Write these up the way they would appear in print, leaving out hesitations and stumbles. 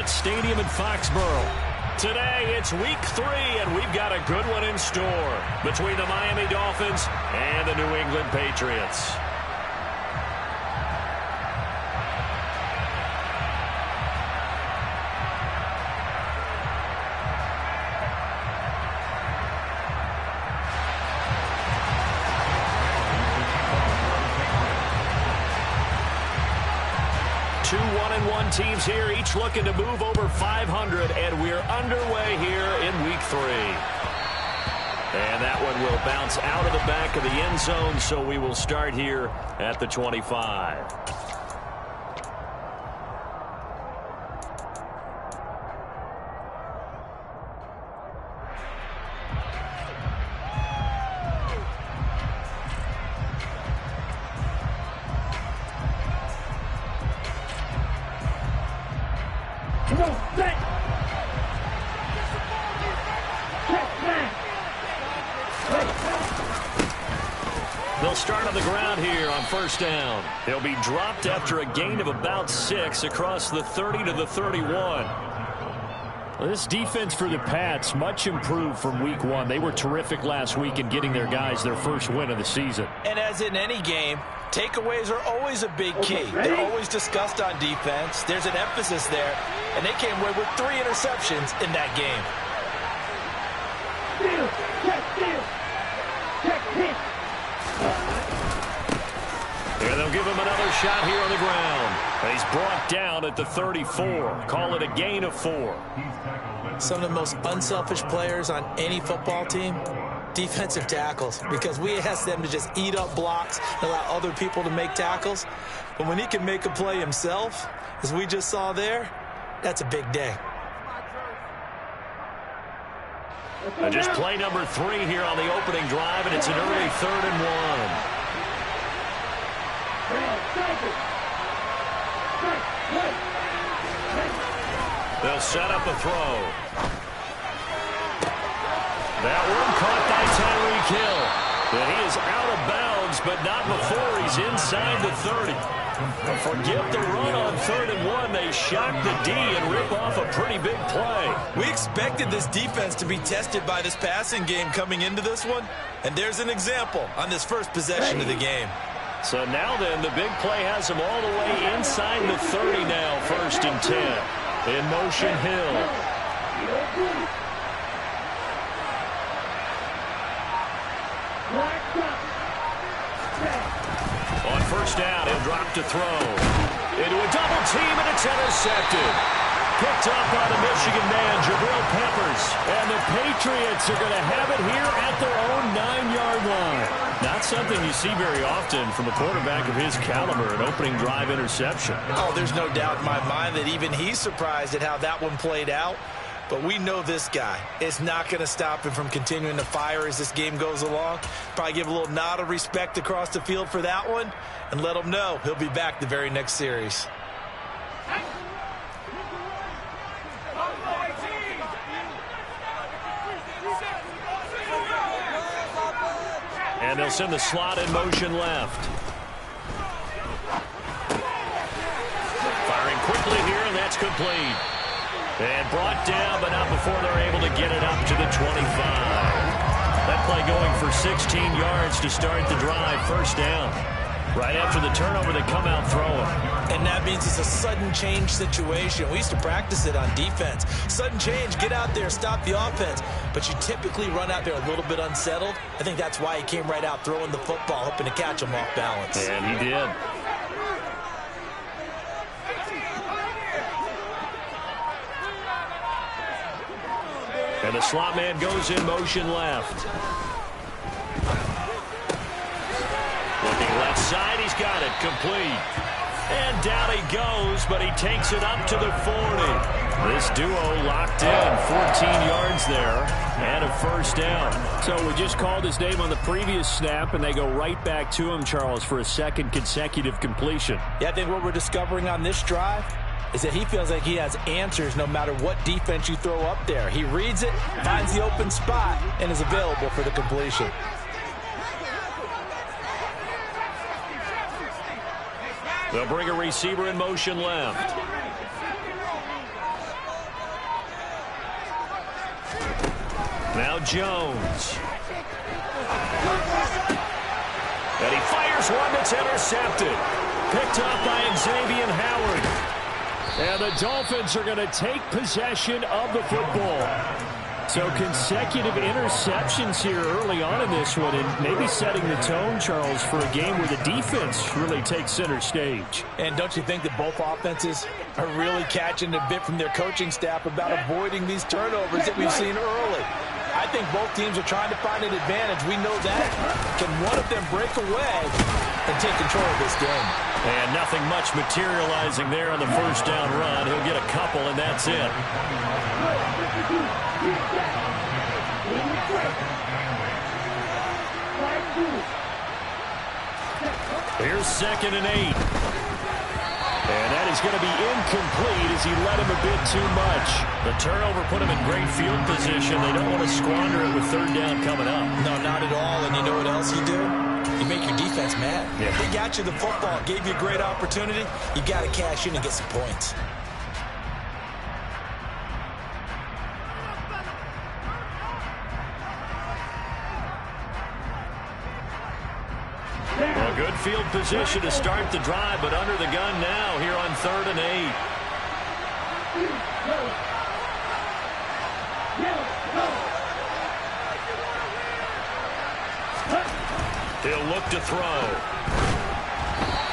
Gillette Stadium in Foxborough. Today, it's week 3, and we've got a good one in store between the Miami Dolphins and the New England Patriots. Two 1-1 teams here, each looking to move over 500, and we're underway here in week 3. And that one will bounce out of the back of the end zone, so we will start here at the 25. They'll start on the ground here on first down. They'll be dropped after a gain of about 6 across the 30 to the 31. Well, this defense for the Pats, much improved from week 1. They were terrific last week in getting their guys their first win of the season. And as in any game, takeaways are always a big key. They're always discussed on defense. There's an emphasis there, and they came away with 3 interceptions in that game. And they'll give him another shot here on the ground. He's brought down at the 34. Call it a gain of 4. Some of the most unselfish players on any football team, defensive tackles, because we ask them to just eat up blocks and allow other people to make tackles. But when he can make a play himself, as we just saw there, that's a big day. And just play number 3 here on the opening drive, and it's an early 3rd and 1. They'll set up a throw. That one caught by Tyreek Hill. And he is out of bounds, but not before he's inside the 30. Forget the run on 3rd and 1. They shock the D and rip off a pretty big play. We expected this defense to be tested by this passing game coming into this one. And there's an example on this first possession of the game. So now then, the big play has him all the way inside the 30 now, 1st and 10. In motion, Hill. On first down, he'll drop to throw. Into a double team, and it's intercepted. Picked up by the Michigan man, Jabril Peppers. And the Patriots are going to have it here at their own 9-yard line. Not something you see very often from a quarterback of his caliber, an opening drive interception. Oh, there's no doubt in my mind that even he's surprised at how that one played out. But we know this guy is not going to stop him from continuing to fire as this game goes along. Probably give a little nod of respect across the field for that one and let him know he'll be back the very next series. And they'll send the slot in motion left. Firing quickly here, and that's complete. And brought down, but not before they're able to get it up to the 25. That play going for 16 yards to start the drive, first down. Right after the turnover, they come out throwing. And that means it's a sudden change situation. We used to practice it on defense. Sudden change, get out there, stop the offense. But you typically run out there a little bit unsettled. I think that's why he came right out throwing the football, hoping to catch him off balance. And he did. And the slot man goes in motion left. Looking left side, he's got it, complete. And down he goes, but he takes it up to the 40. This duo locked in, 14 yards there, and a first down. So we just called his name on the previous snap, and they go right back to him, Charles, for a second consecutive completion. Yeah, I think what we're discovering on this drive is that he feels like he has answers no matter what defense you throw up there. He reads it, finds the open spot, and is available for the completion. They'll bring a receiver in motion left. Now Jones. And he fires one that's intercepted. Picked up by Xavier Howard. And the Dolphins are going to take possession of the football. So consecutive interceptions here early on in this one, and maybe setting the tone, Charles, for a game where the defense really takes center stage. And don't you think that both offenses are really catching a bit from their coaching staff about avoiding these turnovers that we've seen early? I think both teams are trying to find an advantage. We know that. Can one of them break away and take control of this game? And nothing much materializing there on the first down run. He'll get a couple, and that's it. Here's 2nd and 8. And that is going to be incomplete as he let him a bit too much. The turnover put him in great field position. They don't want to squander it with 3rd down coming up. No, not at all. And you know what else you do? You make your defense mad. Yeah. They got you the football, gave you a great opportunity. You got to cash in and get some points. Well, good field position to start the drive, but under the gun now here on 3rd and 8. He'll look to throw.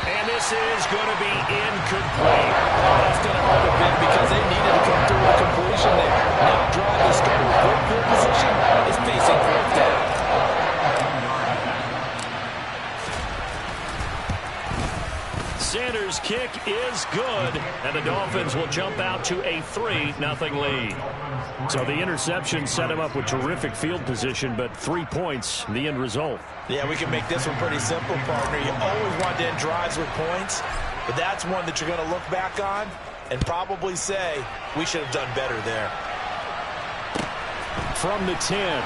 And this is going to be incomplete. That's going to hurt a bit because they needed to come through with a completion there. Now drive the starter with good field position is facing 4th down. Sanders' kick is good, and the Dolphins will jump out to a 3-0 lead. So the interception set him up with terrific field position, but 3 points, the end result. Yeah, we can make this one pretty simple, partner. You always want to end drives with points, but that's one that you're going to look back on and probably say, we should have done better there. From the 10.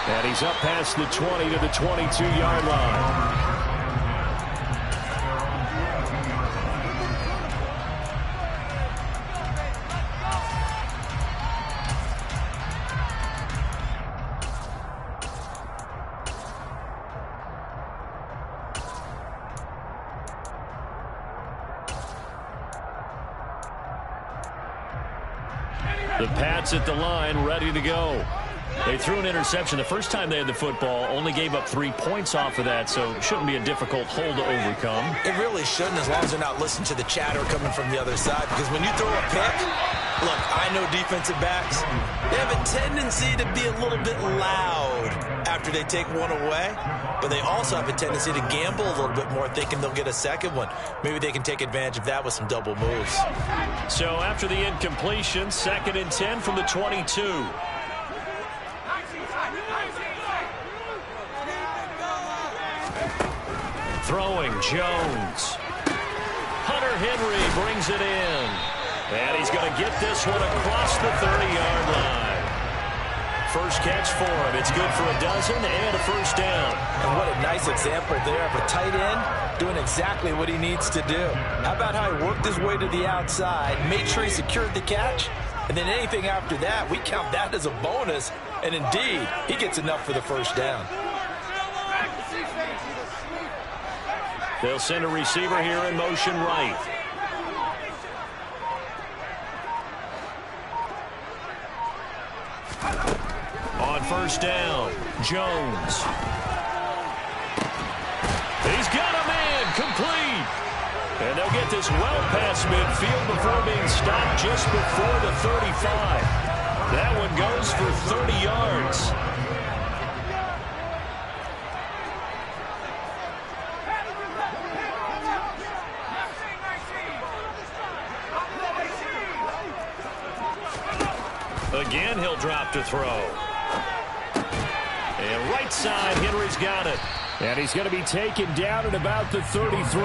And he's up past the 20 to the 22-yard line. The Pats at the line, ready to go. They threw an interception the first time they had the football, only gave up 3 points off of that, so it shouldn't be a difficult hole to overcome. It really shouldn't, as long as they're not listening to the chatter coming from the other side, because when you throw a pick, look, I know defensive backs, they have a tendency to be a little bit loud after they take one away, but they also have a tendency to gamble a little bit more, thinking they'll get a second one. Maybe they can take advantage of that with some double moves. So after the incompletion, 2nd and 10 from the 22. Throwing, Jones. Hunter Henry brings it in. And he's going to get this one across the 30-yard line. First catch for him. It's good for a dozen and a first down. And what a nice example there of a tight end doing exactly what he needs to do. How about how he worked his way to the outside, made sure he secured the catch, and then anything after that, we count that as a bonus. And indeed, he gets enough for the first down. They'll send a receiver here in motion right. On first down, Jones. He's got a man, complete. And they'll get this well past midfield before being stopped just before the 35. That one goes for 30 yards. Again, he'll drop to throw. And right side, Henry's got it. And he's going to be taken down at about the 33.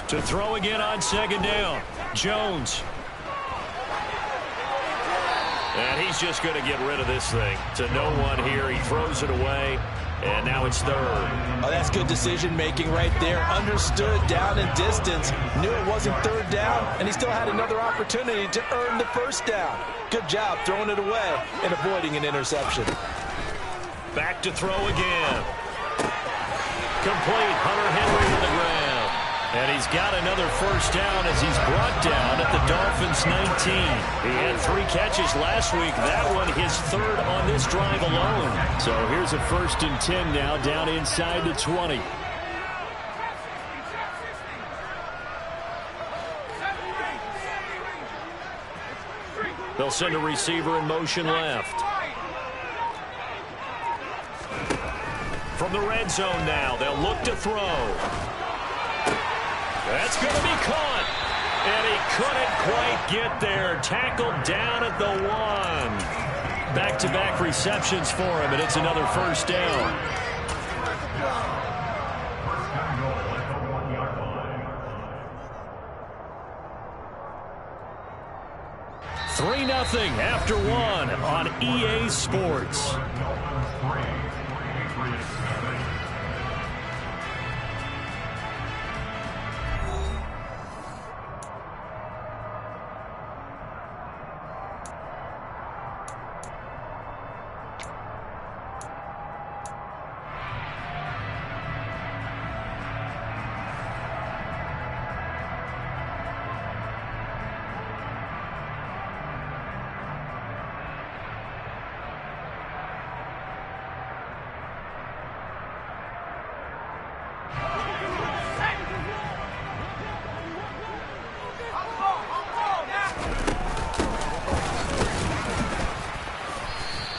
To throw again on 2nd down. Jones. And he's just going to get rid of this thing. To no one here. He throws it away. And now it's third. Oh, that's good decision-making right there. Understood down and distance. Knew it wasn't third down, and he still had another opportunity to earn the first down. Good job throwing it away and avoiding an interception. Back to throw again. Complete. Hunter Henry to the ground. And he's got another first down as he's brought down at the Dolphins' 19. He had 3 catches last week. That one his third on this drive alone. So here's a 1st and 10 now down inside the 20. They'll send a receiver in motion left. From the red zone now, they'll look to throw. That's going to be caught. And he couldn't quite get there. Tackled down at the 1. Back-to-back receptions for him, and it's another first down. Three 0 after 1 on EA Sports.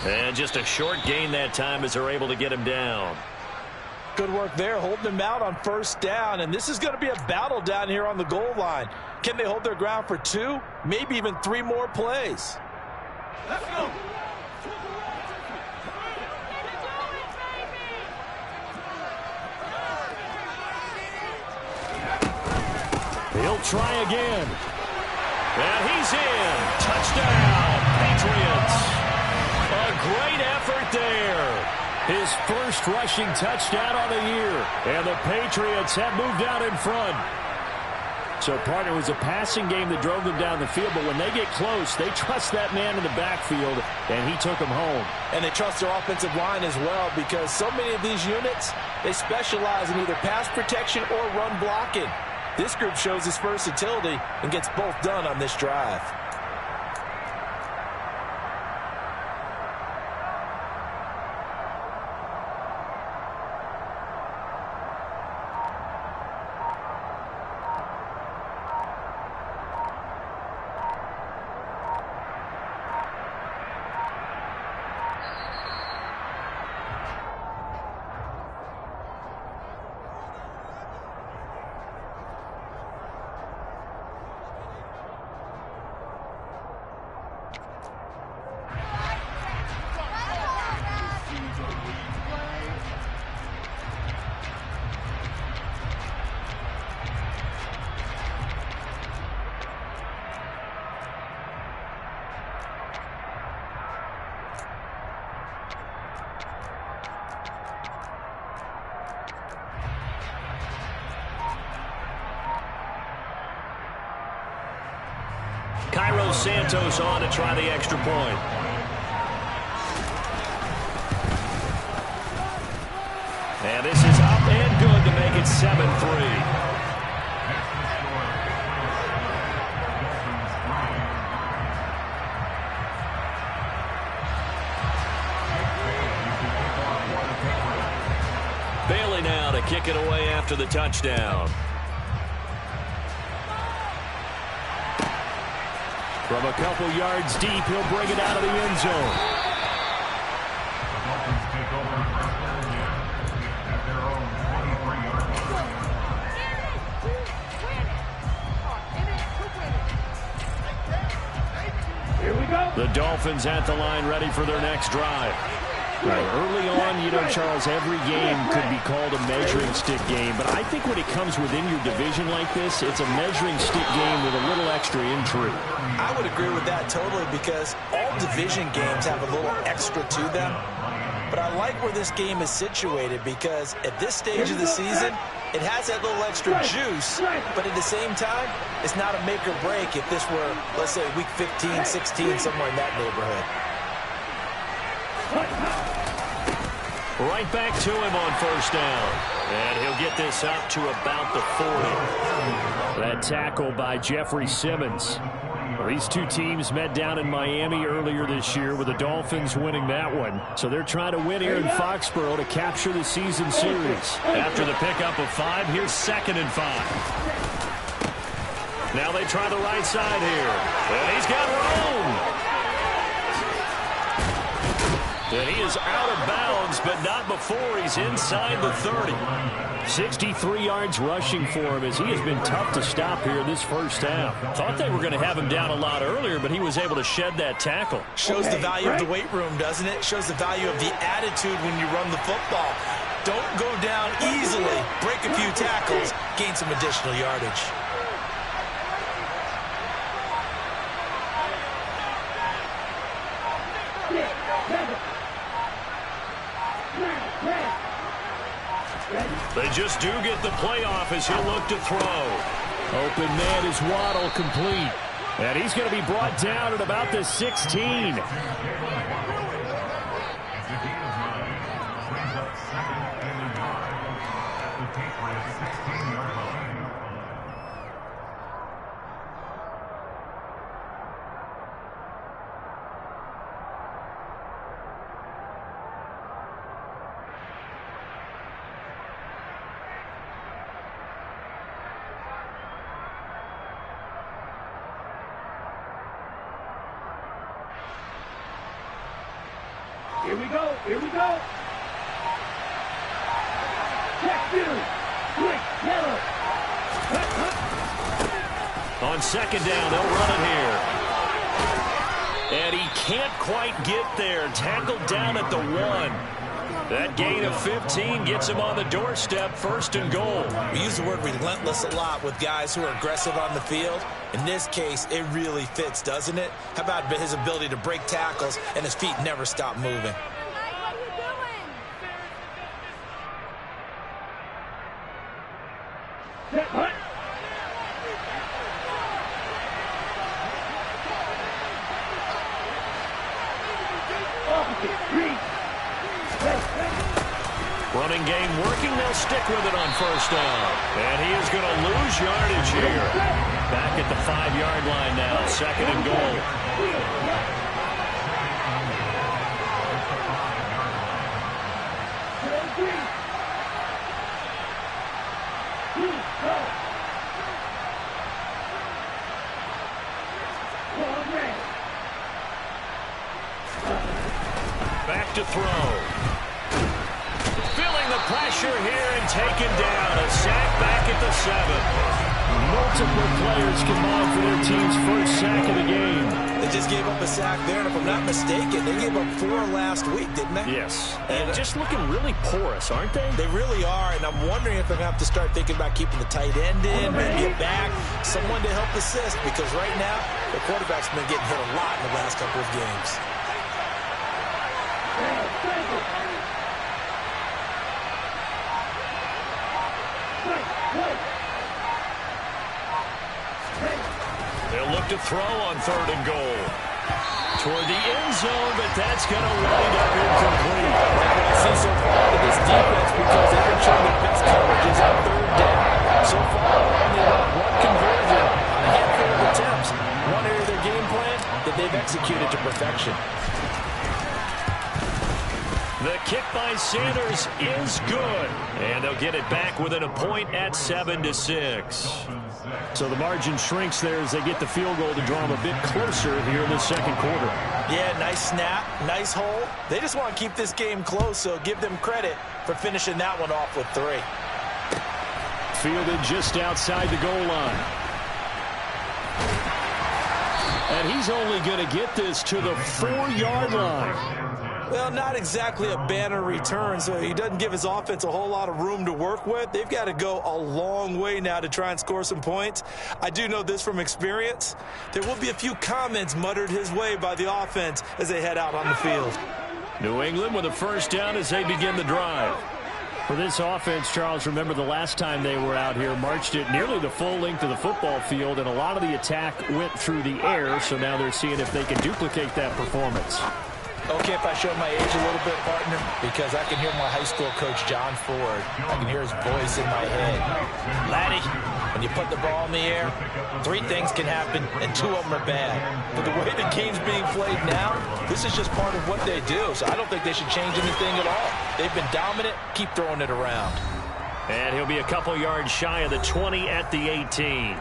And just a short gain that time as they're able to get him down. Good work there, holding him out on first down. And this is going to be a battle down here on the goal line. Can they hold their ground for 2, maybe even 3 more plays? Let's go. He'll try again. And he's in. Touchdown, Patriots. A great effort there. His first rushing touchdown on the year. And the Patriots have moved out in front. So, partner, it was a passing game that drove them down the field. But when they get close, they trust that man in the backfield. And he took them home. And they trust their offensive line as well, because so many of these units, they specialize in either pass protection or run blocking. This group shows its versatility and gets both done on this drive. Santos on to try the extra point. And this is up and good to make it 7-3. Bailey now to kick it away after the touchdown. From a couple yards deep, he'll bring it out of the end zone. Here we go. The Dolphins at the line, ready for their next drive. Right. Early on, Charles, every game could be called a measuring stick game. But I think when it comes within your division like this, it's a measuring stick game with a little extra intrigue. I would agree with that totally because all division games have a little extra to them. But I like where this game is situated because at this stage of the season, it has that little extra juice, but at the same time, it's not a make or break if this were, let's say, week 15, 16, somewhere in that neighborhood. Right back to him on first down. And he'll get this up to about the 40. That tackle by Jeffrey Simmons. Well, these two teams met down in Miami earlier this year with the Dolphins winning that one. So they're trying to win here in Foxborough to capture the season series. After the pickup of 5, here's 2nd and 5. Now they try the right side here. And he's got room. And he is out of bounds, but not before he's inside the 30. 63 yards rushing for him as he has been tough to stop here this first half. Thought they were going to have him down a lot earlier, but he was able to shed that tackle. Shows the value of the weight room, doesn't it? Shows the value of the attitude when you run the football. Don't go down easily. Break a few tackles. Gain some additional yardage. They just do get the playoff as he'll look to throw. Open man is Waddle, complete. And he's going to be brought down at about the 16. Here we go. Here we go. Check 2. Quick, yellow. On 2nd down, they'll run it here. And he can't quite get there. Tackled down at the 1. That gain of 15 gets him on the doorstep, 1st and goal. We use the word relentless a lot with guys who are aggressive on the field. In this case, it really fits, doesn't it? How about his ability to break tackles and his feet never stop moving? Running game working. They'll stick with it on 1st down. And he is going to lose yardage here. Back at the 5-yard line now. 2nd and goal. Back to throw. Feeling the pressure here and taken down. A sack back at the 7. Multiple players combined for their team's first sack of the game. They just gave up a sack there, and if I'm not mistaken, they gave up 4 last week, didn't they? Yes. And just looking really porous, aren't they? They really are, and I'm wondering if they're going to have to start thinking about keeping the tight end in, maybe a back, someone to help assist, because right now, the quarterback's been getting hit a lot in the last couple of games. They'll look to throw on 3rd and goal. Toward the end zone, but that's going to wind up incomplete. What I see so far with this defense, because they've been showing the best coverages on 3rd down. So far, only about 1 conversion on a handful of attempts. One area of their game plan that they've executed to perfection. The kick by Sanders is good. And they'll get it back within a point at 7-6. So the margin shrinks there as they get the field goal to draw them a bit closer here in the 2nd quarter. Yeah, nice snap, nice hole. They just want to keep this game close, so give them credit for finishing that one off with 3. Fielded just outside the goal line. And he's only going to get this to the 4-yard line. Well, not exactly a banner return, so he doesn't give his offense a whole lot of room to work with. They've got to go a long way now to try and score some points. I do know this from experience. There will be a few comments muttered his way by the offense as they head out on the field. New England with a first down as they begin the drive. For this offense, Charles, remember the last time they were out here, marched it nearly the full length of the football field, and a lot of the attack went through the air, so now they're seeing if they can duplicate that performance. Okay, if I show my age a little bit, partner, because I can hear my high school coach, John Ford. I can hear his voice in my head. Laddie, when you put the ball in the air, 3 things can happen, and 2 of them are bad. But the way the game's being played now, this is just part of what they do, so I don't think they should change anything at all. They've been dominant. Keep throwing it around. And he'll be a couple yards shy of the 20 at the 18.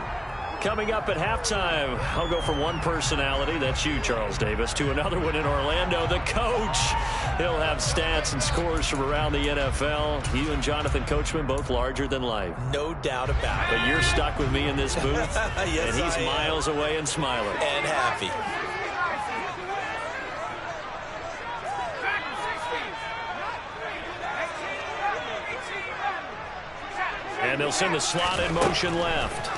Coming up at halftime, I'll go from one personality, that's you, Charles Davis, to another one in Orlando, the coach. He'll have stats and scores from around the NFL. You and Jonathan Coachman, both larger than life. No doubt about it. But you're stuck with me in this booth, yes, and he's miles away and smiling. And happy. And they'll send the slot in motion left.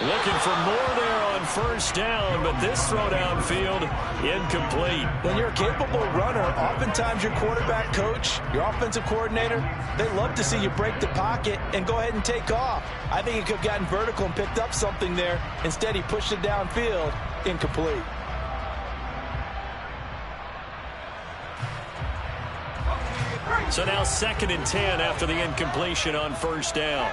Looking for more there on first down, but this throw downfield incomplete. When you're a capable runner, oftentimes your quarterback coach, your offensive coordinator, they love to see you break the pocket and go ahead and take off. I think he could have gotten vertical and picked up something there. Instead, he pushed it downfield, incomplete. So now 2nd and 10 after the incompletion on first down.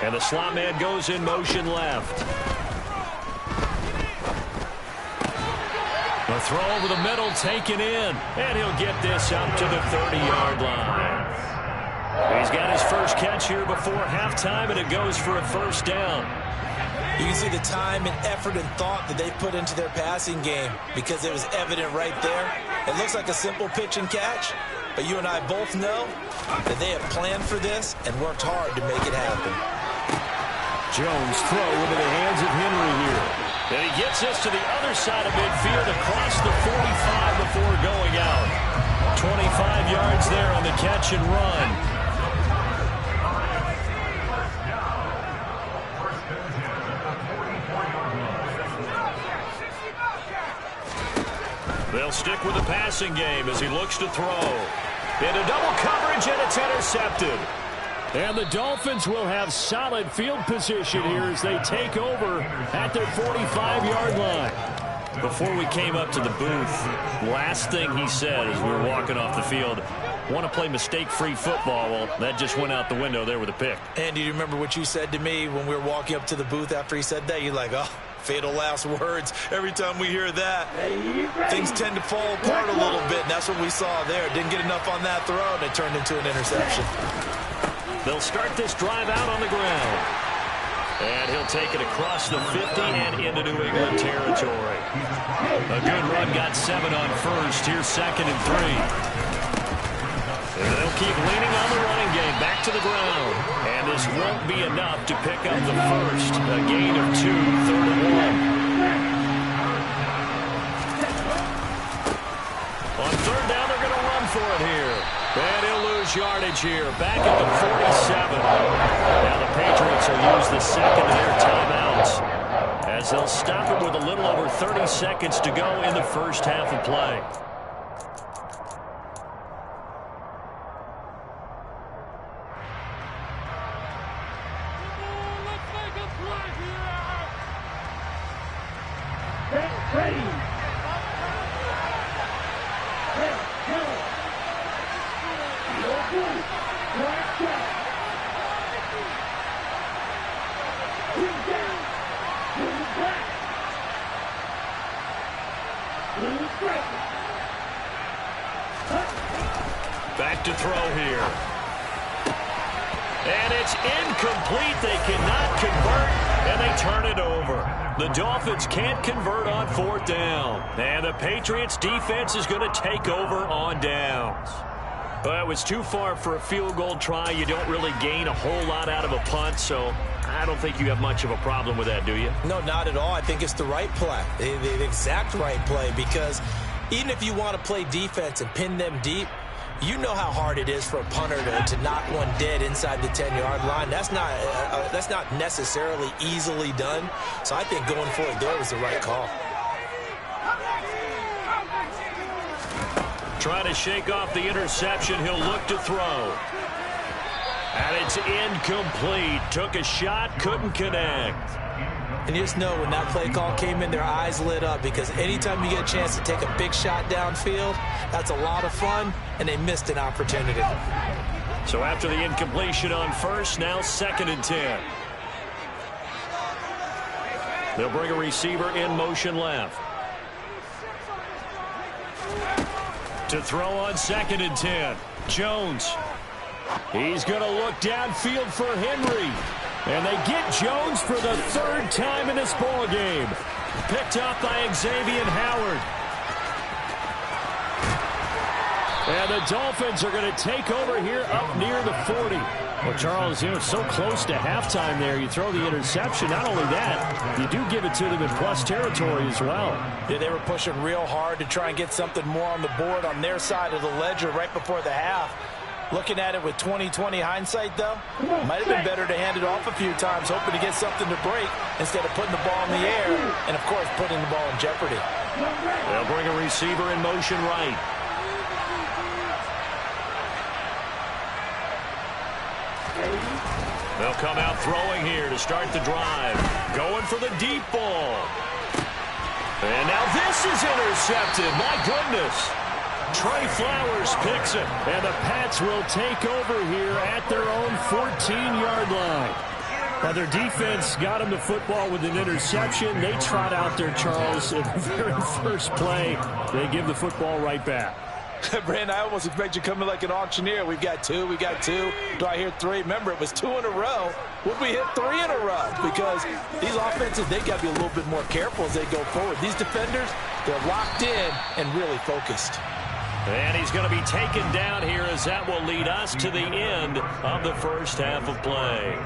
And the slot man goes in motion left. The throw over the middle taken in. And he'll get this up to the 30-yard line. He's got his first catch here before halftime, and it goes for a first down. You can see the time and effort and thought that they put into their passing game because it was evident right there. It looks like a simple pitch and catch, but you and I both know that they have planned for this and worked hard to make it happen. Jones throw into the hands of Henry here. And he gets this to the other side of midfield across the 45 before going out. 25 yards there on the catch and run. They'll stick with the passing game as he looks to throw. Into double coverage, and it's intercepted. And the Dolphins will have solid field position here as they take over at their 45-yard line. Before we came up to the booth, last thing he said as we were walking off the field, want to play mistake-free football. Well, that just went out the window there with a pick. And do you remember what you said to me when we were walking up to the booth after he said that? You're like, oh, fatal last words. Every time we hear that, things tend to fall apart a little bit, and that's what we saw there. Didn't get enough on that throw, and it turned into an interception. They'll start this drive out on the ground. And he'll take it across the 50 and into New England territory. A good run, got 7 on first. Here's 2nd and 3. And they'll keep leaning on the running game. Back to the ground. And this won't be enough to pick up the first. A gain of 2, 3rd and 1. On 3rd down, they're going to run for it here. And he'll lose yardage here. Back at the 47. Now the Patriots will use the second of their timeouts as they'll stop it with a little over 30 seconds to go in the first half of play. Back to throw here. And it's incomplete. They cannot convert, and they turn it over. The Dolphins can't convert on 4th down. And the Patriots defense is going to take over on downs. Well, it was too far for a field goal try. You don't really gain a whole lot out of a punt, so I don't think you have much of a problem with that, do you? No, not at all. I think it's the right play, the exact right play, because even if you want to play defense and pin them deep, you know how hard it is for a punter to knock one dead inside the 10-yard line. That's not necessarily easily done. So I think going for it there was the right call. Trying to shake off the interception. He'll look to throw. And it's incomplete. Took a shot, couldn't connect. And you just know when that play call came in, their eyes lit up, because anytime you get a chance to take a big shot downfield, that's a lot of fun, and they missed an opportunity. So after the incompletion on first, now 2nd and 10. They'll bring a receiver in motion left. To throw on 2nd and 10. Jones. He's going to look downfield for Henry. And they get Jones for the 3rd time in this ball game. Picked up by Xavier Howard. And the Dolphins are going to take over here up near the 40. Well, Charles, so close to halftime there. You throw the interception. Not only that, you do give it to them in plus territory as well. Yeah, they were pushing real hard to try and get something more on the board on their side of the ledger right before the half. Looking at it with 20/20 hindsight, though, might have been better to hand it off a few times, hoping to get something to break instead of putting the ball in the air and, of course, putting the ball in jeopardy. They'll bring a receiver in motion right. They'll come out throwing here to start the drive. Going for the deep ball. And now this is intercepted. My goodness. Trey Flowers picks it, and the Pats will take over here at their own 14-yard line. Now, their defense got them the football with an interception. They trot out there, Charles, in the very first play. They give the football right back. Brandon, I almost expect you to come in like an auctioneer. We've got two. Do I hear three? Remember, it was 2 in a row. Would we hit 3 in a row? Because these offenses, they got to be a little bit more careful as they go forward. These defenders, they're locked in and really focused. And he's going to be taken down here, as that will lead us to the end of the first half of play.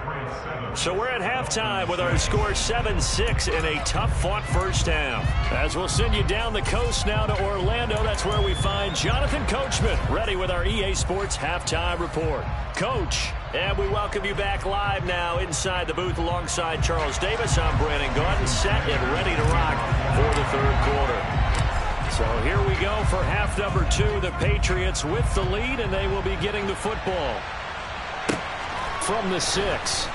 So we're at halftime with our score 7-6 in a tough-fought first half. As we'll send you down the coast now to Orlando, that's where we find Jonathan Coachman, ready with our EA Sports Halftime Report. Coach, and we welcome you back live now inside the booth alongside Charles Davis. I'm Brandon Gordon, set and ready to rock for the third quarter. So here we go for half number 2. The Patriots with the lead, and they will be getting the football from the 6.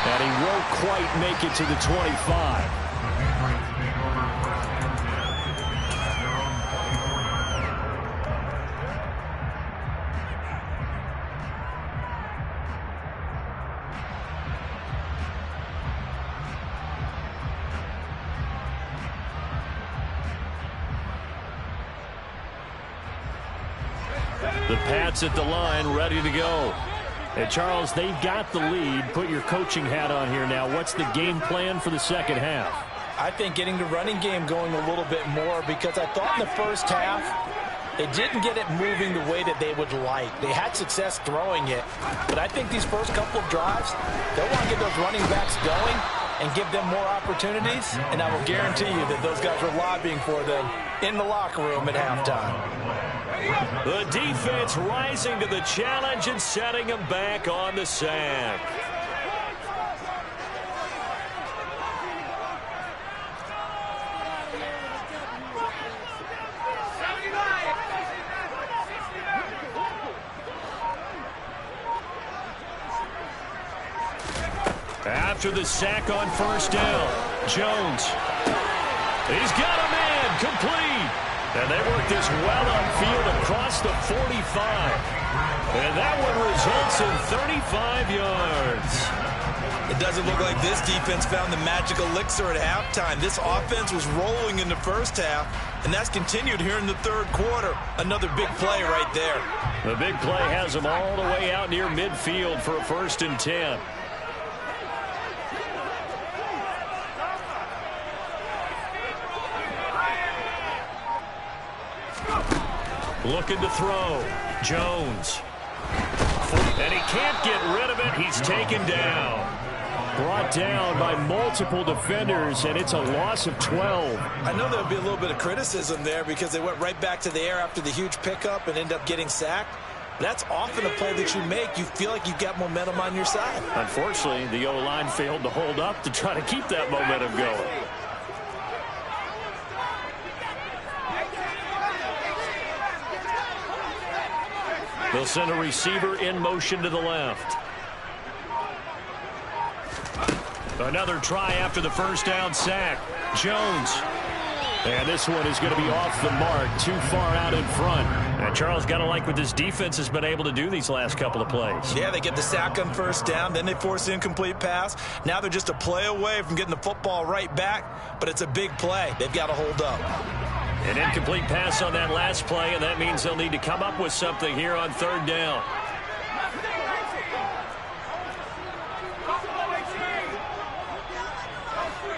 And he won't quite make it to the 25. The Pats at the line, ready to go. And, Charles, they've got the lead. Put your coaching hat on here now. What's the game plan for the second half? I think getting the running game going a little bit more, because I thought in the first half they didn't get it moving the way that they would like. They had success throwing it, but I think these first couple of drives, they'll want to get those running backs going and give them more opportunities, and I will guarantee you that those guys were lobbying for them in the locker room at halftime. The defense rising to the challenge and setting them back on the sack. After the sack on first down, Jones. He's got a man, complete. And they work this well upfield across the 45. And that one results in 35 yards. It doesn't look like this defense found the magic elixir at halftime. This offense was rolling in the first half, and that's continued here in the third quarter. Another big play right there. The big play has them all the way out near midfield for a 1st and 10. Looking to throw. Jones. And he can't get rid of it. He's taken down. Brought down by multiple defenders, and it's a loss of 12. I know there'll be a little bit of criticism there because they went right back to the air after the huge pickup and ended up getting sacked. That's often a play that you make. You feel like you've got momentum on your side. Unfortunately, the O-line failed to hold up to try to keep that momentum going. They'll send a receiver in motion to the left. Another try after the first down sack. Jones. And this one is going to be off the mark, too far out in front. And Charles, got to like what this defense has been able to do these last couple of plays. Yeah, they get the sack on first down, then they force the incomplete pass. Now they're just a play away from getting the football right back, but it's a big play. They've got to hold up. An incomplete pass on that last play, and that means they'll need to come up with something here on third down.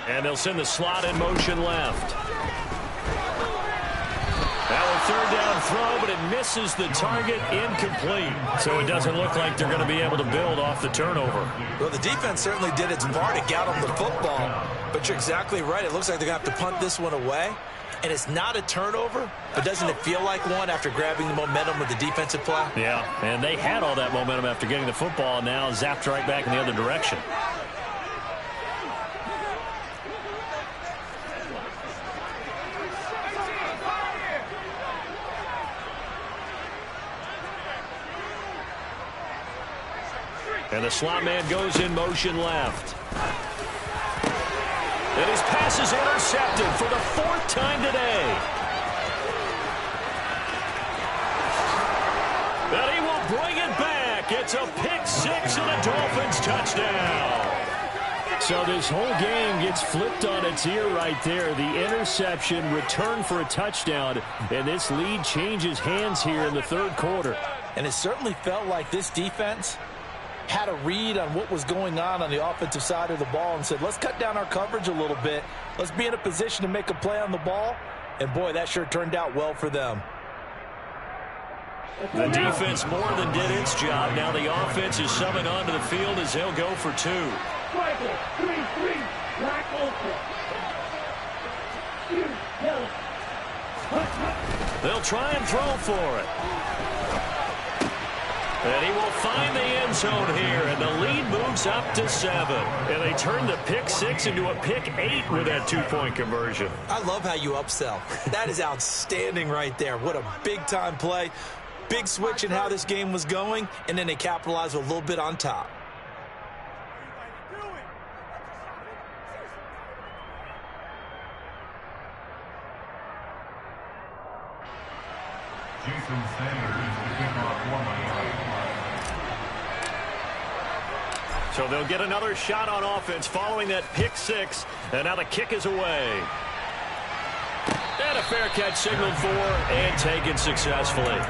And they'll send the slot in motion left. Now a third down throw, but it misses the target, incomplete. So it doesn't look like they're going to be able to build off the turnover. Well, the defense certainly did its part to get them the football, but you're exactly right. It looks like they're going to have to punt this one away. And it's not a turnover, but doesn't it feel like one after grabbing the momentum with the defensive play? Yeah, and they had all that momentum after getting the football, and now zapped right back in the other direction. And the slot man goes in motion left. And his pass is intercepted for the fourth time today. And he will bring it back. It's a pick six and a Dolphins touchdown. So this whole game gets flipped on its ear right there. The interception, return for a touchdown, and this lead changes hands here in the third quarter. And it certainly felt like this defense had a read on what was going on the offensive side of the ball and said, let's cut down our coverage a little bit. Let's be in a position to make a play on the ball. And, boy, that sure turned out well for them. The defense more than did its job. Now the offense is subbing onto the field as they'll go for two. They'll try and throw for it. And he will find the end zone here, and the lead moves up to 7. And they turn the pick six into a pick 8 with that two-point conversion. I love how you upsell. That is outstanding right there. What a big-time play. Big switch in how this game was going, and then they capitalize a little bit on top. So they'll get another shot on offense following that pick six, and now the kick is away. And a fair catch signaled for and taken successfully.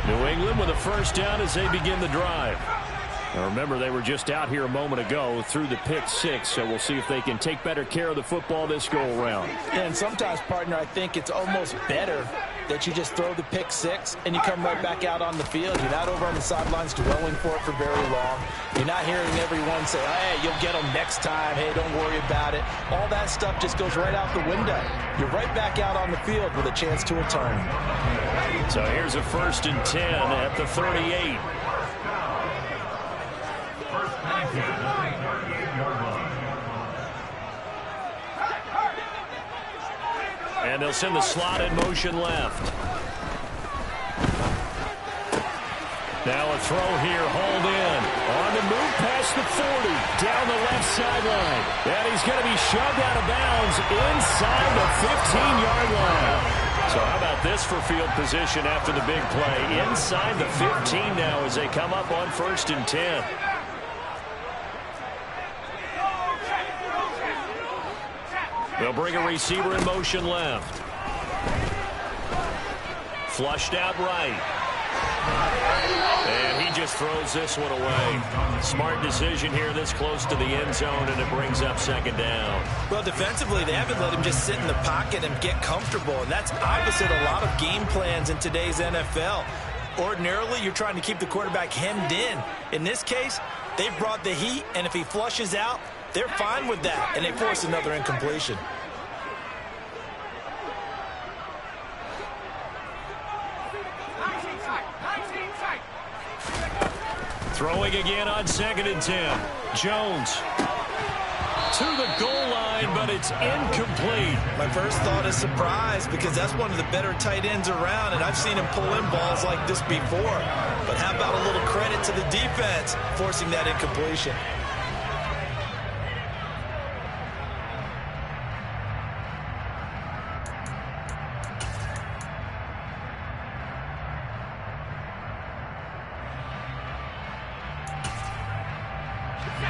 New England with a first down as they begin the drive. Now remember, they were just out here a moment ago through the pick six, so we'll see if they can take better care of the football this go-around. And sometimes, partner, I think it's almost better that you just throw the pick six and you come right back out on the field. You're not over on the sidelines dwelling for it for very long. You're not hearing everyone say, hey, you'll get them next time. Hey, don't worry about it. All that stuff just goes right out the window. You're right back out on the field with a chance to return. So here's a 1st and 10 at the 38. And they'll send the slot in motion left. Now a throw here, hauled in. On the move past the 40, down the left sideline. And he's going to be shoved out of bounds inside the 15-yard line. So how about this for field position after the big play? Inside the 15 now as they come up on 1st and 10. They'll bring a receiver in motion left. Flushed out right. And he just throws this one away. Smart decision here this close to the end zone, and it brings up second down. Well, defensively, they haven't let him just sit in the pocket and get comfortable, and that's opposite a lot of game plans in today's NFL. Ordinarily, you're trying to keep the quarterback hemmed in. In this case, they brought the heat, and if he flushes out, they're fine with that, and they force another incompletion. Throwing again on 2nd and 10. Jones to the goal line, but it's incomplete. My first thought is surprise, because that's one of the better tight ends around, and I've seen him pull in balls like this before. But how about a little credit to the defense forcing that incompletion?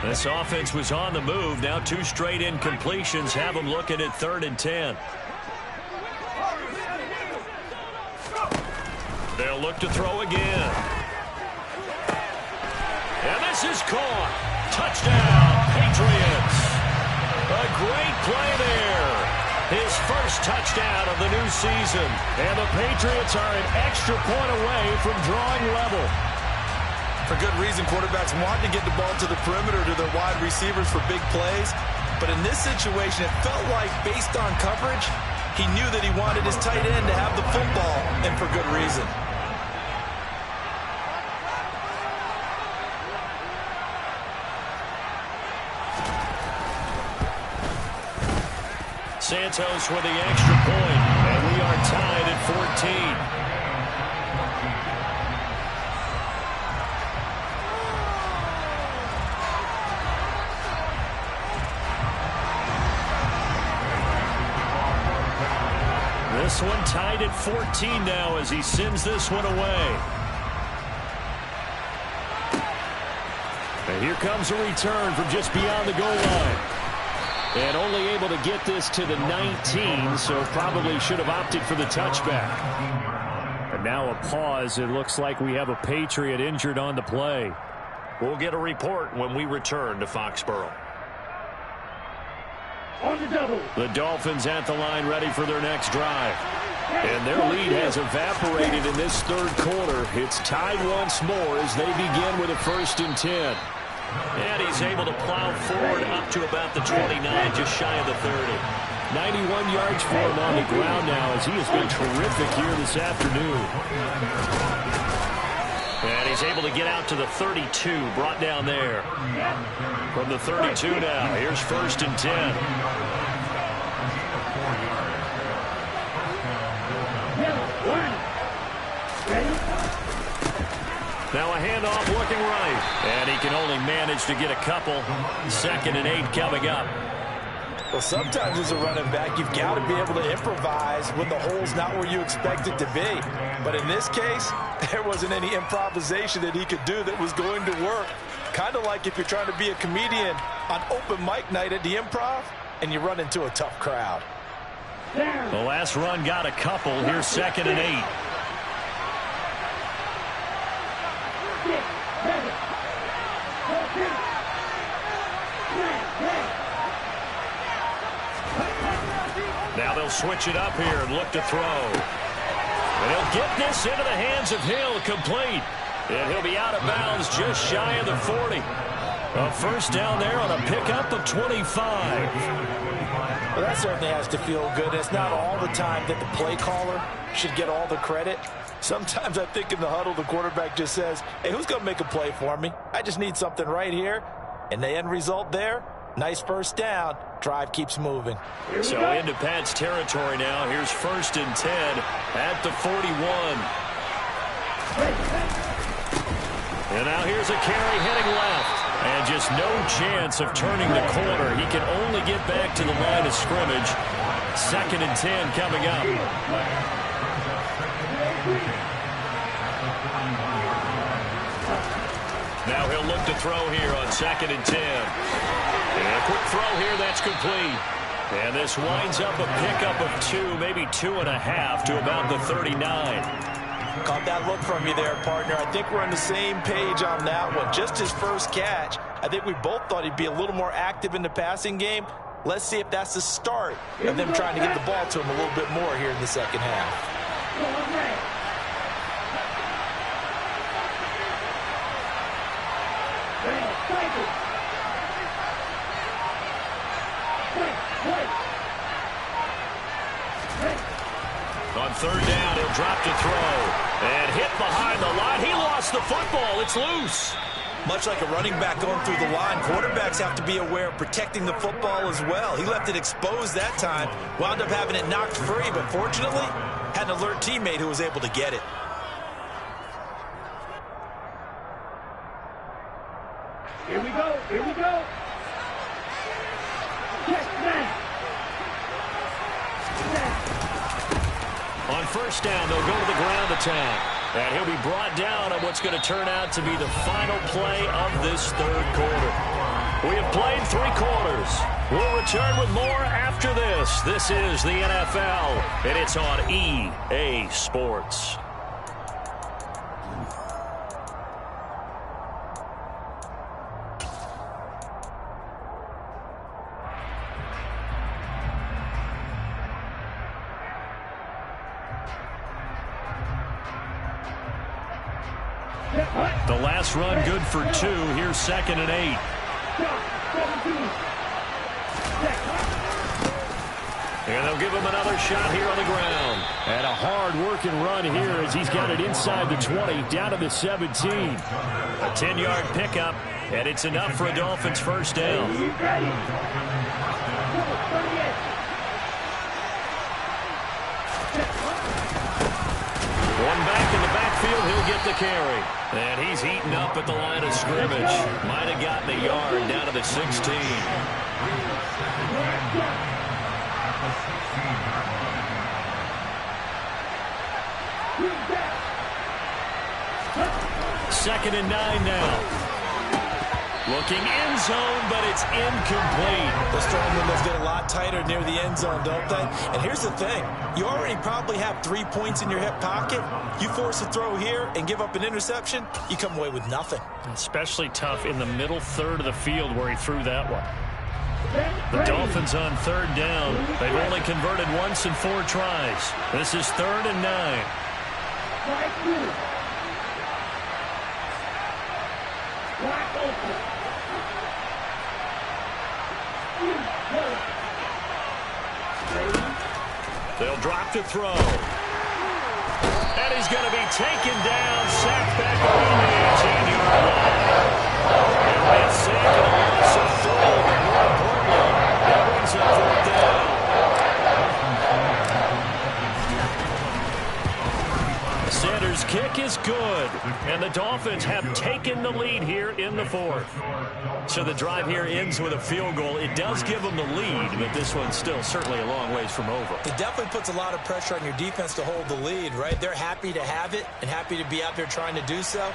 This offense was on the move. Now 2 straight incompletions have them looking at 3rd and 10. They'll look to throw again. And this is caught. Touchdown, Patriots. A great play there. His first touchdown of the new season. And the Patriots are an extra point away from drawing level. For good reason, quarterbacks want to get the ball to the perimeter to their wide receivers for big plays. But in this situation, it felt like, based on coverage, he knew that he wanted his tight end to have the football, and for good reason. Santos with the extra point, and we are tied at 14. This one tied at 14 now as he sends this one away. And here comes a return from just beyond the goal line. And only able to get this to the 19, so probably should have opted for the touchback. And now a pause. It looks like we have a Patriot injured on the play. We'll get a report when we return to Foxborough. The Dolphins at the line, ready for their next drive. And their lead has evaporated in this 3rd quarter. It's tied once more as they begin with a 1st and 10. And he's able to plow forward up to about the 29, just shy of the 30. 91 yards for him on the ground now as he has been terrific here this afternoon. And he's able to get out to the 32, brought down there. From the 32 now, here's 1st and 10. Now a handoff looking right. And he can only manage to get a couple. 2nd and 8 coming up. Well, sometimes as a running back, you've got to be able to improvise when the hole's not where you expect it to be. But in this case, there wasn't any improvisation that he could do that was going to work. Kind of like if you're trying to be a comedian on open mic night at the Improv and you run into a tough crowd. The last run got a couple. Here's 2nd and 8. Now they'll switch it up here and look to throw. And he'll get this into the hands of Hill, complete. And he'll be out of bounds just shy of the 40. A 1st down there on a pickup of 25. Well, that certainly has to feel good. It's not all the time that the play caller should get all the credit. Sometimes I think in the huddle, the quarterback just says, hey, who's going to make a play for me? I just need something right here. And the end result there, nice 1st down. Drive keeps moving. So into Pat's territory now. Here's 1st and 10 at the 41. And now here's a carry heading left. And just no chance of turning the corner. He can only get back to the line of scrimmage. 2nd and 10 coming up. Now he'll look to throw here on 2nd and 10. And a quick throw here, that's complete. And this winds up a pickup of 2, maybe 2.5 to about the 39. Caught that look from you there, partner. I think we're on the same page on that one. Just his first catch, I think we both thought he'd be a little more active in the passing game. Let's see if that's the start of them trying to get the ball to him a little bit more here in the second half. On third down, he'll drop to throw. And hit behind the line. He lost the football. It's loose. Much like a running back going through the line, quarterbacks have to be aware of protecting the football as well. He left it exposed that time, wound up having it knocked free, but fortunately, had an alert teammate who was able to get it. Here we go. Here we go. On first down, they'll go to the ground attack. And he'll be brought down on what's going to turn out to be the final play of this third quarter. We have played 3 quarters. We'll return with more after this. This is the NFL, and it's on EA Sports. The last run good for 2. Here's 2nd and 8. And they'll give him another shot here on the ground. And a hard-working run here as he's got it inside the 20, down to the 17. A 10-yard pickup, and it's enough for a Dolphins first down. One back in the backfield, he'll get the carry. And he's eaten up at the line of scrimmage. Might have gotten a yard down to the 16. Second and 9 now. Looking end zone, but it's incomplete. Those throwing windows get a lot tighter near the end zone, don't they? And here's the thing. You already probably have 3 points in your hip pocket. You force a throw here and give up an interception, you come away with nothing. Especially tough in the middle third of the field where he threw that one. The Dolphins on third down. They've only converted once in 4 tries. This is 3rd and 9. They'll drop to throw. And he's going to be taken down, sacked back around the 18-yard line. And that's sack and a loss of 3, but more importantly, that brings up 4th down. Sanders' kick is good, and the Dolphins have taken the lead here in the 4th. So the drive here ends with a field goal. It does give them the lead, but this one's still certainly a long ways from over. It definitely puts a lot of pressure on your defense to hold the lead, right? They're happy to have it and happy to be out there trying to do so.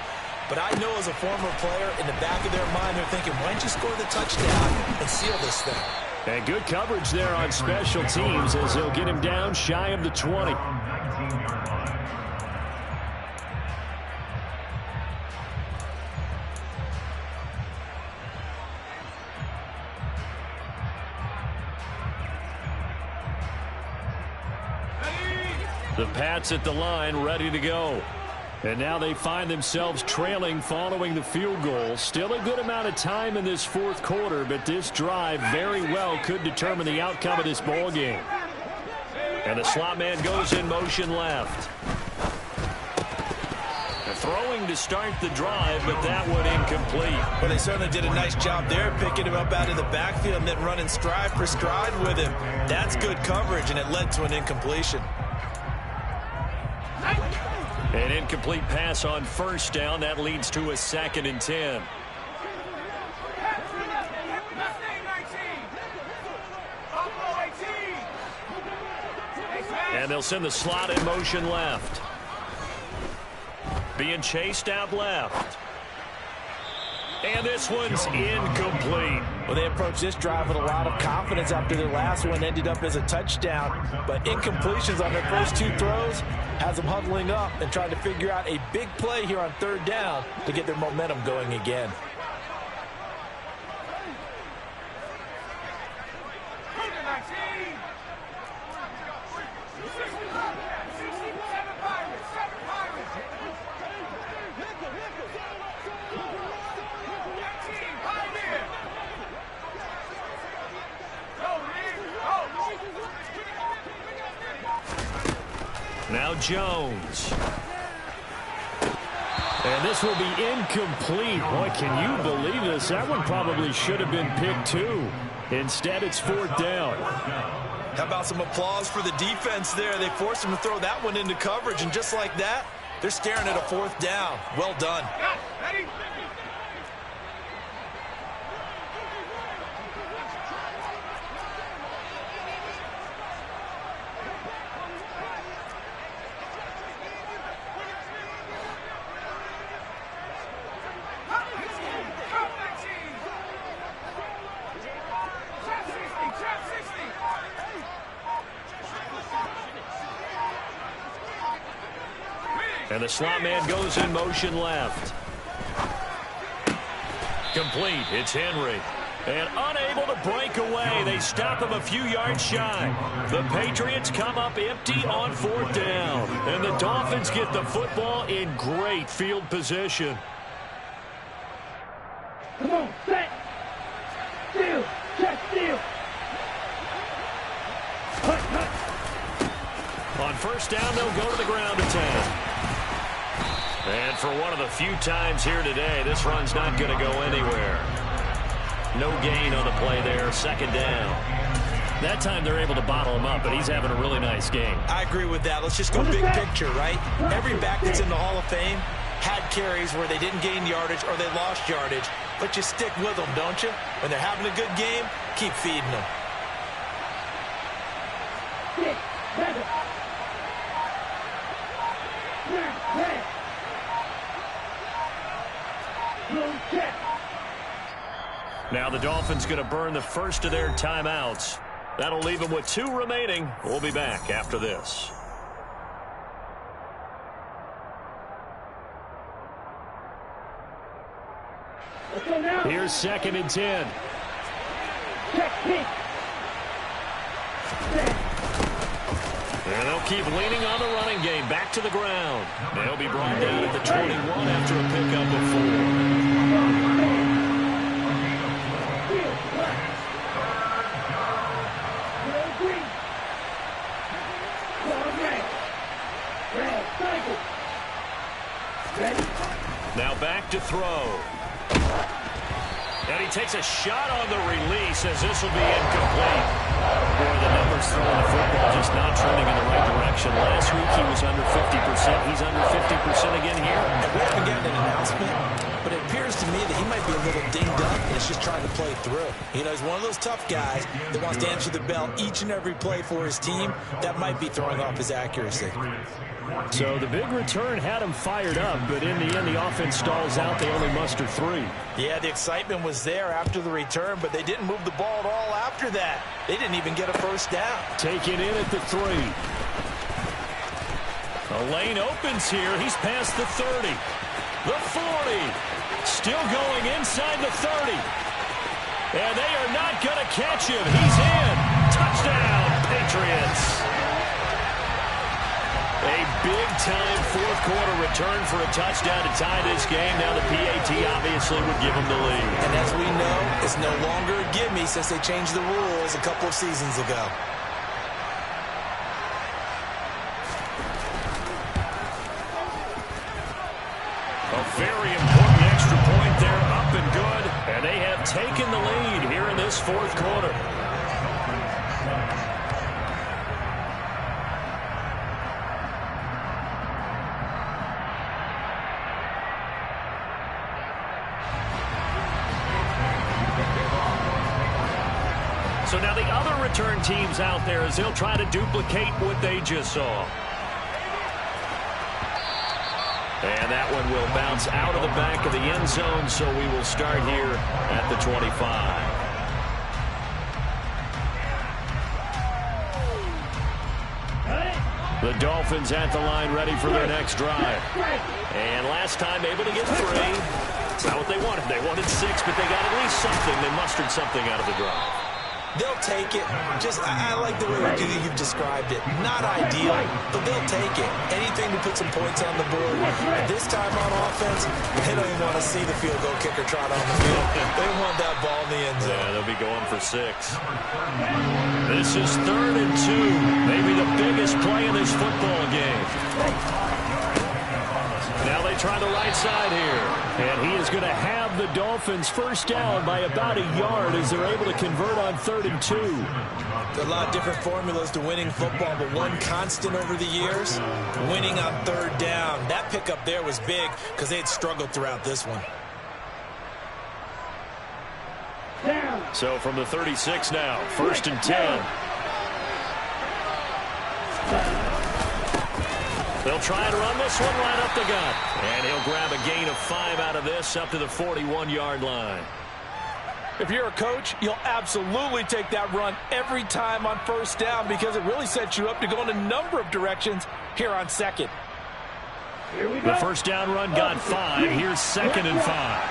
But I know as a former player, in the back of their mind, they're thinking, why don't you score the touchdown and seal this thing? And good coverage there on special teams as they'll get him down shy of the 20. The Pats at the line, ready to go. And now they find themselves trailing following the field goal. Still a good amount of time in this 4th quarter, but this drive very well could determine the outcome of this ball game. And the slot man goes in motion left. Throwing to start the drive, but that one incomplete. Well, they certainly did a nice job there, picking him up out of the backfield and then running stride for stride with him. That's good coverage, and it led to an incompletion. An incomplete pass on first down. That leads to a 2nd and 10. And they'll send the slot in motion left. Being chased out left. And this one's incomplete. Well, they approached this drive with a lot of confidence after their last one ended up as a touchdown. But incompletions on their first 2 throws has them huddling up and trying to figure out a big play here on 3rd down to get their momentum going again. Now Jones. And this will be incomplete. Boy, can you believe this? That one probably should have been picked too. Instead, it's 4th down. How about some applause for the defense there? They forced him to throw that one into coverage, and just like that, they're staring at a 4th down. Well done. Ready? And the slot man goes in motion left. Complete. It's Henry. And unable to break away. They stop him a few yards shy. The Patriots come up empty on 4th down. And the Dolphins get the football in great field position. Come on, set. Steal. Check, steal. On 1st down, they'll go to the ground attack. And for one of the few times here today, this run's not going to go anywhere. No gain on the play there, 2nd down. That time they're able to bottle him up, but he's having a really nice game. I agree with that. Let's just go big picture, right? Every back that's in the Hall of Fame had carries where they didn't gain yardage or they lost yardage. But you stick with them, don't you? When they're having a good game, keep feeding them. Now the Dolphins going to burn the first of their timeouts. That'll leave them with 2 remaining. We'll be back after this. Here's 2nd and 10. And they'll keep leaning on the running game. Back to the ground. They'll be brought down at the 21 after a pickup of 4. Now back to throw. And he takes a shot on the release as this will be incomplete. Boy, the numbers throwing the football just not trending in the right direction. Last week he was under 50%. He's under 50% again here. And we haven't gotten an announcement, but it appears to me that he might be a little dinged up and is just trying to play through. You know, he's one of those tough guys that wants to answer the bell each and every play for his team. That might be throwing off his accuracy. So the big return had him fired up, but in the end, the offense stalls out. They only muster 3. Yeah, the excitement was there after the return, but they didn't move the ball at all after that. They didn't even get a 1st down. Taken in at the 3. A lane opens here. He's past the 30. The 40. Still going inside the 30. And they are not going to catch him. He's in. Touchdown, Patriots. A big-time 4th quarter return for a touchdown to tie this game. Now the PAT obviously would give them the lead. And as we know, it's no longer a gimme since they changed the rules a couple of seasons ago. A very important extra point there, up and good. And they have taken the lead here in this 4th quarter. So now the other return teams out there as they'll try to duplicate what they just saw. And that one will bounce out of the back of the end zone, so we will start here at the 25. The Dolphins at the line ready for their next drive. And last time able to get 3. It's not what they wanted. They wanted 6, but they got at least something. They mustered something out of the drive. They'll take it. I like the way you've described it. Not ideal, but they'll take it. Anything to put some points on the board. This time on offense, they don't even want to see the field goal kicker trot on the field. They want that ball in the end zone. Yeah, they'll be going for 6. This is 3rd and 2. Maybe the biggest play in this football game. Now they try the right side here. And he is going to have the Dolphins first down by about a yard as they're able to convert on 3rd and 2. There's a lot of different formulas to winning football, but one constant over the years, winning on 3rd down. That pickup there was big because they had struggled throughout this one. So from the 36 now, 1st and 10. They'll try and run this one right up the gut. And he'll grab a gain of 5 out of this up to the 41-yard line. If you're a coach, you'll absolutely take that run every time on 1st down because it really sets you up to go in a number of directions here on 2nd. The first down run got 5. Here's 2nd and 5.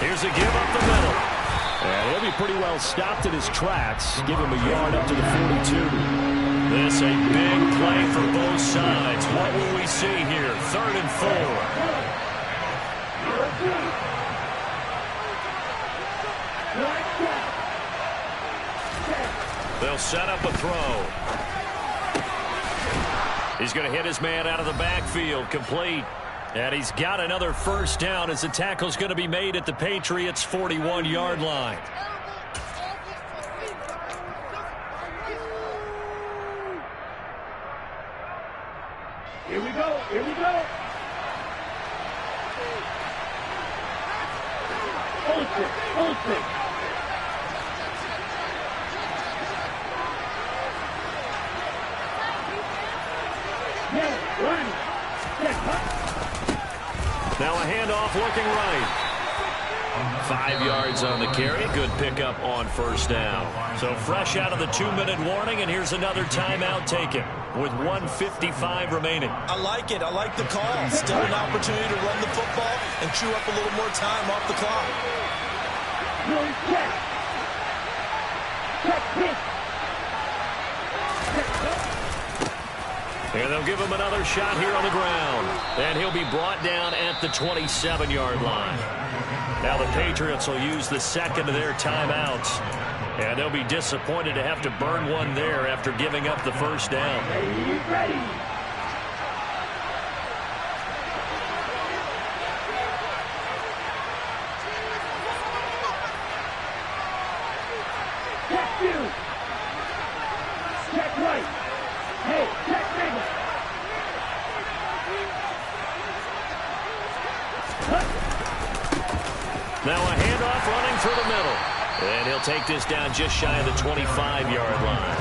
Here's a give up the middle. And he'll be pretty well stopped in his tracks. Give him a yard up to the 42. This a big play for both sides. What will we see here? 3rd and 4. They'll set up a throw. He's going to hit his man out of the backfield. Complete. And he's got another first down as the tackle's going to be made at the Patriots' 41-yard line. Here we go. Here we go. Hold it. Now a handoff looking right. 5 yards on the carry. Good pickup on 1st down. So fresh out of the 2-minute warning, and here's another timeout taken with 1:55 remaining. I like it. I like the call. Still an opportunity to run the football and chew up a little more time off the clock. And they'll give him another shot here on the ground. And he'll be brought down at the 27-yard line. Now the Patriots will use the second of their timeouts. And they'll be disappointed to have to burn one there after giving up the first down. Ready. Check 2. Check right. Hey, check middle. Now a handoff running through the middle. And he'll take this down just shy of the 25-yard line.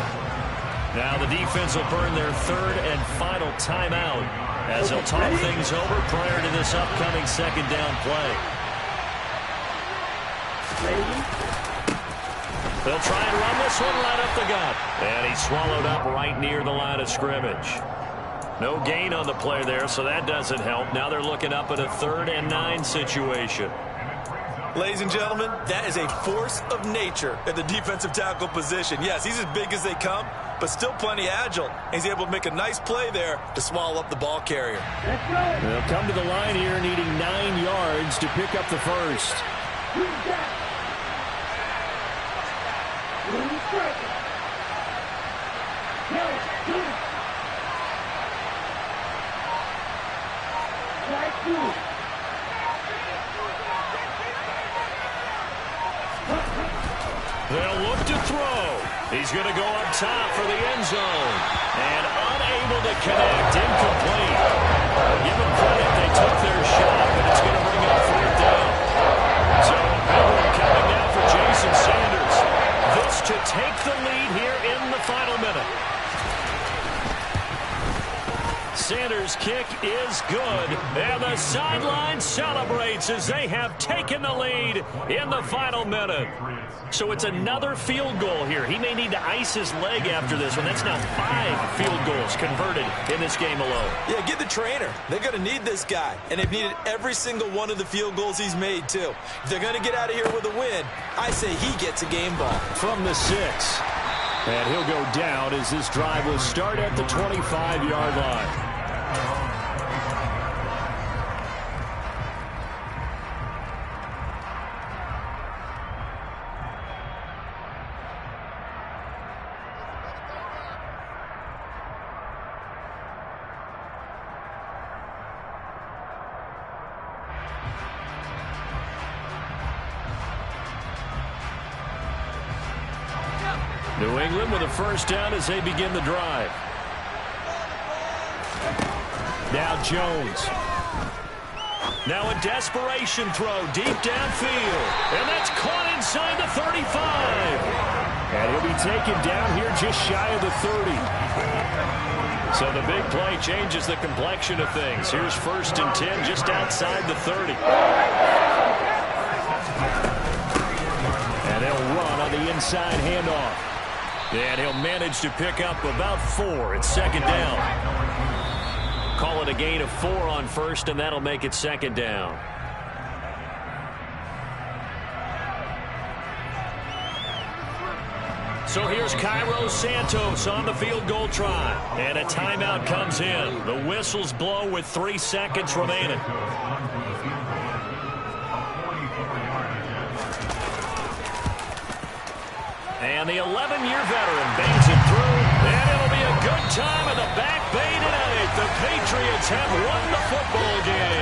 Now the defense will burn their 3rd and final timeout as they'll talk things over prior to this upcoming 2nd down play. They'll try and run this one right up the gut. And he's swallowed up right near the line of scrimmage. No gain on the play there, so that doesn't help. Now they're looking up at a 3rd and 9 situation. Ladies and gentlemen, that is a force of nature at the defensive tackle position. Yes, he's as big as they come, but still plenty agile. He's able to make a nice play there to swallow up the ball carrier. They'll come to the line here needing 9 yards to pick up the first. They'll look to throw. He's going to go up top for the end zone. And unable to connect. Incomplete. Give them credit. They took their shot, but it's going to bring up 4th down. So a big one coming now for Jason Sanders. This to take the lead here in the final minute. Sanders winner's kick is good. And the sideline celebrates as they have taken the lead in the final minute. So it's another field goal here. He may need to ice his leg after this one. That's now 5 field goals converted in this game alone. Yeah, get the trainer. They're going to need this guy. And they've needed every single one of the field goals he's made, too. If they're going to get out of here with a win, I say he gets a game ball. From the 6. And he'll go down as this drive will start at the 25-yard line. New England with a first down as they begin the drive. Now Jones. Now a desperation throw deep downfield. And that's caught inside the 35. And he'll be taken down here just shy of the 30. So the big play changes the complexion of things. Here's 1st and 10 just outside the 30. And they'll run on the inside handoff. And he'll manage to pick up about 4 at 2nd down. Call it a gain of 4 on 1st, and that'll make it 2nd down. So here's Cairo Santos on the field goal try. And a timeout comes in. The whistles blow with 3 seconds remaining. And the 11-year veteran bangs it through. And it'll be a good time in the Back Bay tonight. The Patriots have won the football game.